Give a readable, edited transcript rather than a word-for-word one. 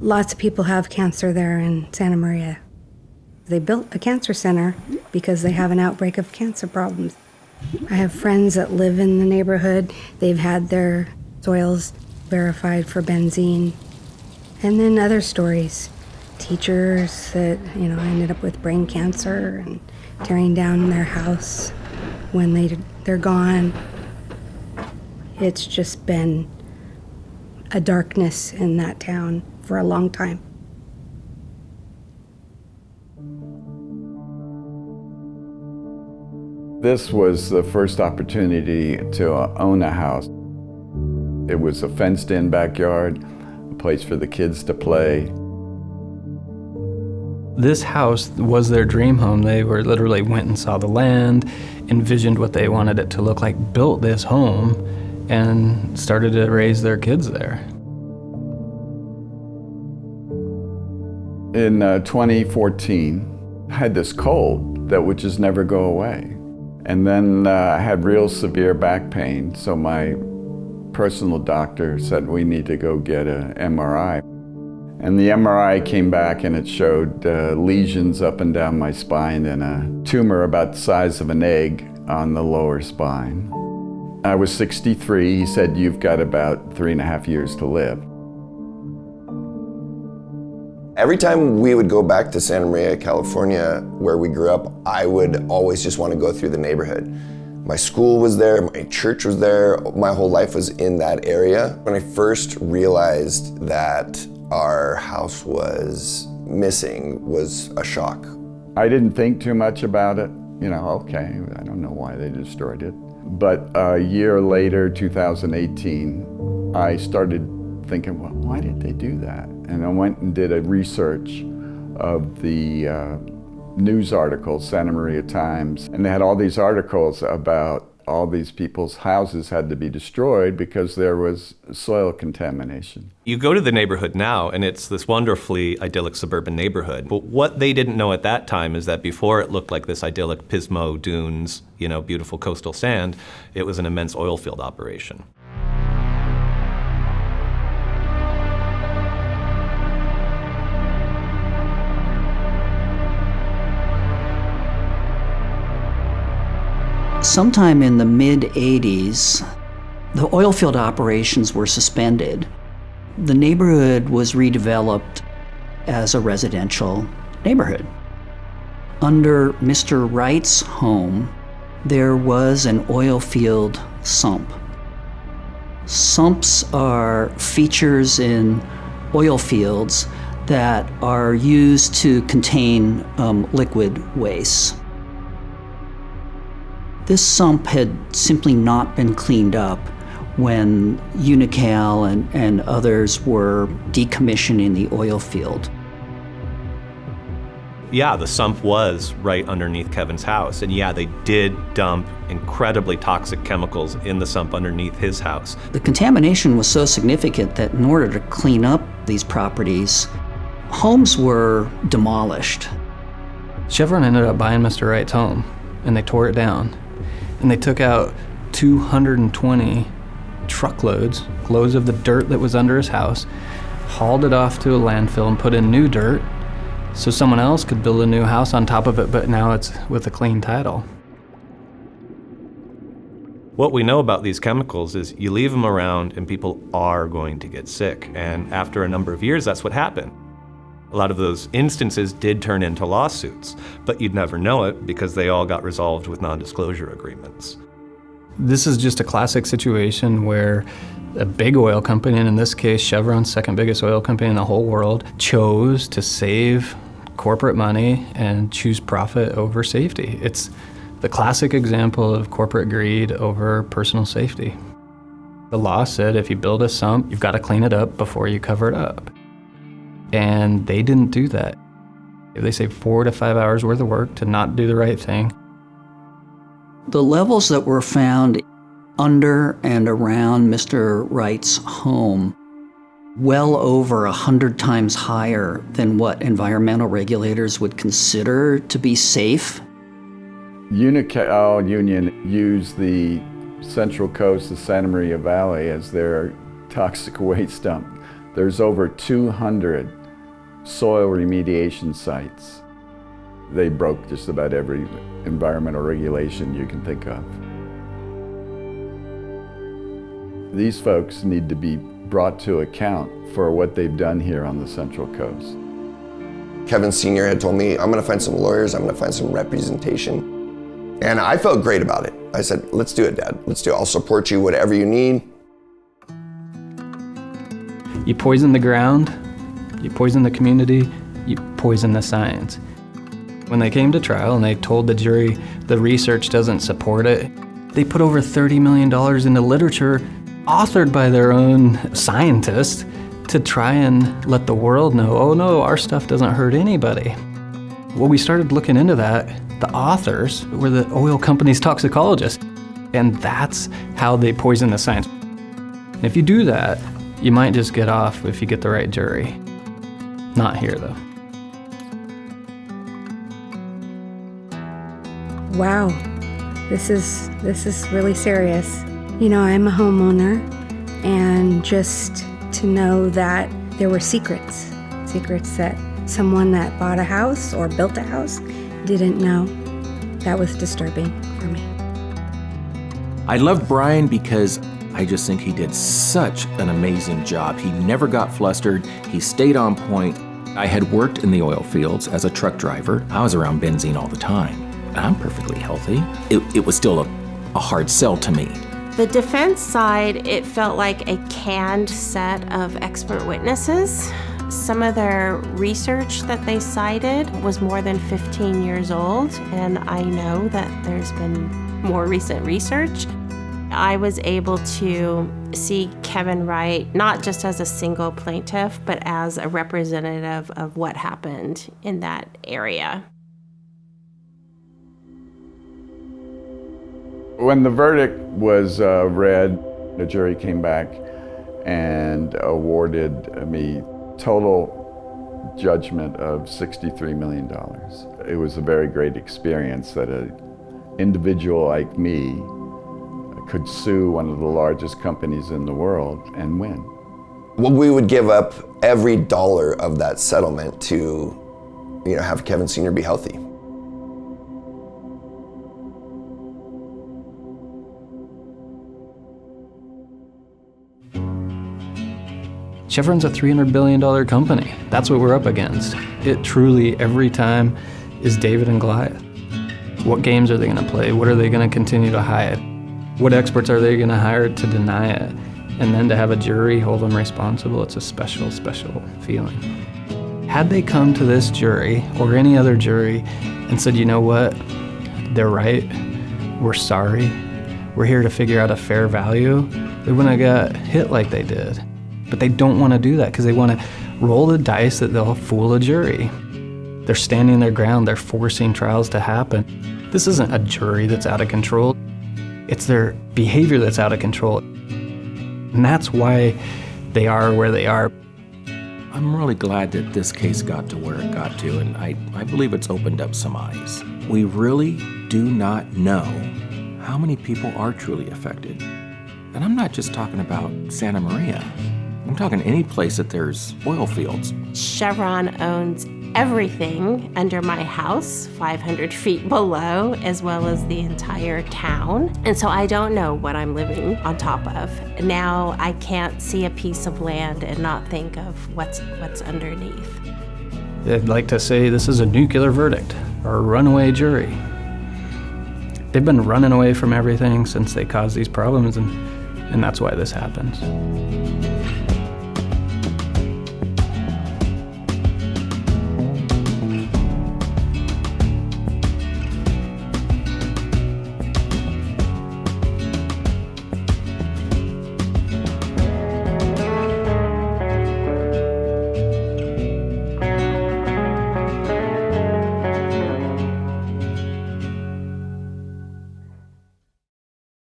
Lots of people have cancer there in Santa Maria. They built a cancer center because they have an outbreak of cancer problems. I have friends that live in the neighborhood. They've had their soils verified for benzene. And then other stories, teachers that, ended up with brain cancer and tearing down their house when they're gone. It's just been a darkness in that town for a long time. This was the first opportunity to own a house. It was a fenced-in backyard, a place for the kids to play. This house was their dream home. They literally went and saw the land, envisioned what they wanted it to look like, built this home, and started to raise their kids there. In 2014, I had this cold that would just never go away. And then I had real severe back pain, so my personal doctor said we need to go get an MRI. And the MRI came back and it showed lesions up and down my spine and a tumor about the size of an egg on the lower spine. I was 63. He said, "You've got about 3.5 years to live." Every time we would go back to Santa Maria, California, where we grew up, I would always just want to go through the neighborhood. My school was there, my church was there, my whole life was in that area. When I first realized that our house was missing was a shock. I didn't think too much about it. Okay, I don't know why they destroyed it. But a year later, 2018, I started thinking, well, why did they do that? And I went and did a research of the news articles, Santa Maria Times, and they had all these articles about all these people's houses had to be destroyed because there was soil contamination. You go to the neighborhood now, and it's this wonderfully idyllic suburban neighborhood. But what they didn't know at that time is that before it looked like this idyllic Pismo dunes, beautiful coastal sand, it was an immense oil field operation. Sometime in the mid-'80s, the oil field operations were suspended. The neighborhood was redeveloped as a residential neighborhood. Under Mr. Wright's home, there was an oil field sump. Sumps are features in oil fields that are used to contain liquid waste. This sump had simply not been cleaned up when Unocal and others were decommissioning the oil field. Yeah, the sump was right underneath Kevin's house. And yeah, they did dump incredibly toxic chemicals in the sump underneath his house. The contamination was so significant that in order to clean up these properties, homes were demolished. Chevron ended up buying Mr. Wright's home, and they tore it down. And they took out 220 truckloads, loads of the dirt that was under his house, hauled it off to a landfill and put in new dirt so someone else could build a new house on top of it, but now it's with a clean title. What we know about these chemicals is you leave them around and people are going to get sick. And after a number of years, that's what happened. A lot of those instances did turn into lawsuits, but you'd never know it because they all got resolved with non-disclosure agreements. This is just a classic situation where a big oil company, and in this case Chevron, second biggest oil company in the whole world, chose to save corporate money and choose profit over safety. It's the classic example of corporate greed over personal safety. The law said if you build a sump, you've got to clean it up before you cover it up. And they didn't do that. They say 4 to 5 hours worth of work to not do the right thing. The levels that were found under and around Mr. Wright's home, well over 100 times higher than what environmental regulators would consider to be safe. Unocal Union used the Central Coast, the Santa Maria Valley, as their toxic waste dump. There's over 200 soil remediation sites. They broke just about every environmental regulation you can think of. These folks need to be brought to account for what they've done here on the Central Coast. Kevin Sr. had told me, I'm gonna find some lawyers, I'm gonna find some representation. And I felt great about it. I said, let's do it, Dad. Let's do it. I'll support you, whatever you need. You poison the ground, you poison the community, you poison the science. When they came to trial and they told the jury the research doesn't support it, they put over $30 million into literature authored by their own scientists to try and let the world know, oh no, our stuff doesn't hurt anybody. Well, we started looking into that. The authors were the oil company's toxicologists, and that's how they poison the science. And if you do that, you might just get off if you get the right jury. Not here, though. Wow, this is really serious. You know, I'm a homeowner, and just to know that there were secrets that someone that bought a house or built a house didn't know, that was disturbing for me. I love Brian because I just think he did such an amazing job. He never got flustered. He stayed on point. I had worked in the oil fields as a truck driver. I was around benzene all the time. I'm perfectly healthy. It was still a hard sell to me. The defense side, it felt like a canned set of expert witnesses. Some of their research that they cited was more than 15 years old, and I know that there's been more recent research. I was able to see Kevin Wright not just as a single plaintiff, but as a representative of what happened in that area. When the verdict was read, the jury came back and awarded me total judgment of $63 million. It was a very great experience that an individual like me could sue one of the largest companies in the world and win. Well, we would give up every dollar of that settlement to, have Kevin Sr. be healthy. Chevron's a $300 billion company. That's what we're up against. It truly, every time, is David and Goliath. What games are they going to play? What are they going to continue to hide? What experts are they going to hire to deny it? And then to have a jury hold them responsible, it's a special, special feeling. Had they come to this jury, or any other jury, and said, you know what, they're right, we're sorry, we're here to figure out a fair value, they wouldn't have got hit like they did. But they don't want to do that because they want to roll the dice that they'll fool a jury. They're standing their ground, they're forcing trials to happen. This isn't a jury that's out of control. It's their behavior that's out of control. And that's why they are where they are. I'm really glad that this case got to where it got to, and I believe it's opened up some eyes. We really do not know how many people are truly affected. And I'm not just talking about Santa Maria. I'm talking any place that there's oil fields. Chevron owns everything under my house, 500 feet below, as well as the entire town. And so I don't know what I'm living on top of. Now I can't see a piece of land and not think of what's underneath. I'd like to say this is a nuclear verdict or a runaway jury. They've been running away from everything since they caused these problems, and that's why this happens.